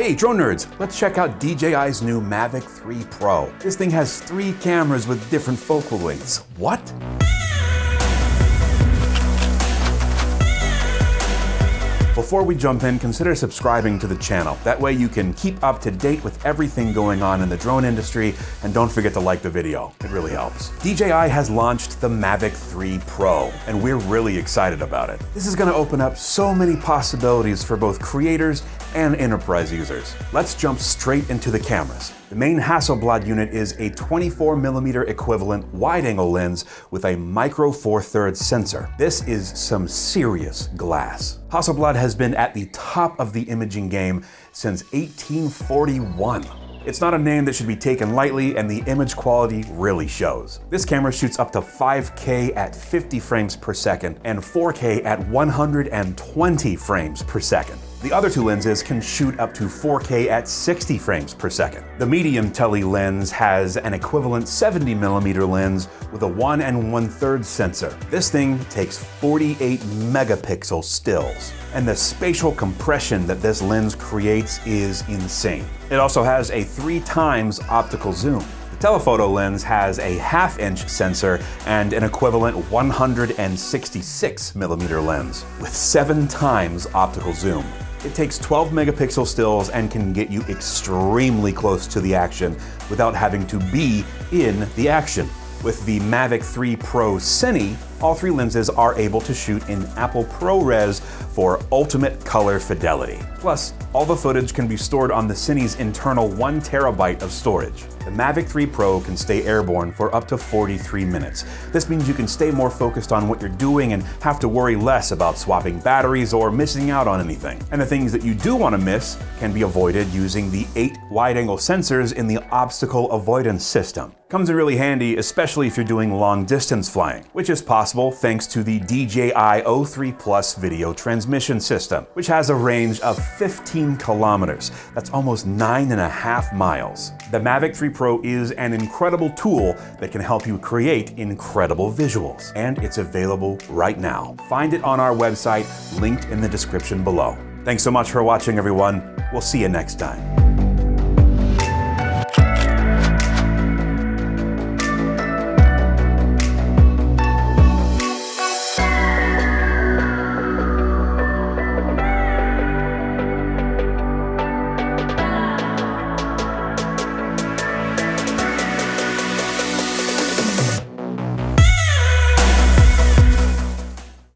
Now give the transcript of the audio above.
Hey drone nerds, let's check out DJI's new Mavic 3 Pro. This thing has 3 cameras with different focal lengths. What? Before we jump in, consider subscribing to the channel. That way you can keep up to date with everything going on in the drone industry, and don't forget to like the video. It really helps. DJI has launched the Mavic 3 Pro, and we're really excited about it. This is going to open up so many possibilities for both creators and enterprise users. Let's jump straight into the cameras. The main Hasselblad unit is a 24mm equivalent wide-angle lens with a micro Four Thirds sensor. This is some serious glass. Hasselblad has been at the top of the imaging game since 1841. It's not a name that should be taken lightly, and the image quality really shows. This camera shoots up to 5K at 50 frames per second and 4K at 120 frames per second. The other 2 lenses can shoot up to 4K at 60 frames per second. The medium tele lens has an equivalent 70mm lens with a 1 1/3 sensor. This thing takes 48 megapixel stills, and the spatial compression that this lens creates is insane. It also has a 3 times optical zoom. The telephoto lens has a 1/2-inch sensor and an equivalent 166mm lens with 7 times optical zoom. It takes 12 megapixel stills and can get you extremely close to the action without having to be in the action. With the Mavic 3 Pro Cine, all 3 lenses are able to shoot in Apple ProRes for ultimate color fidelity. Plus, all the footage can be stored on the Cine's internal 1 terabyte of storage. The Mavic 3 Pro can stay airborne for up to 43 minutes. This means you can stay more focused on what you're doing and have to worry less about swapping batteries or missing out on anything. And the things that you do want to miss can be avoided using the 8 wide-angle sensors in the obstacle avoidance system. Comes in really handy, especially if you're doing long-distance flying, which is possible thanks to the DJI O3 Plus video transmission system, which has a range of 15 kilometers. That's almost 9.5 miles. The Mavic 3 Pro is an incredible tool that can help you create incredible visuals, and it's available right now. Find it on our website, linked in the description below. Thanks so much for watching, everyone. We'll see you next time.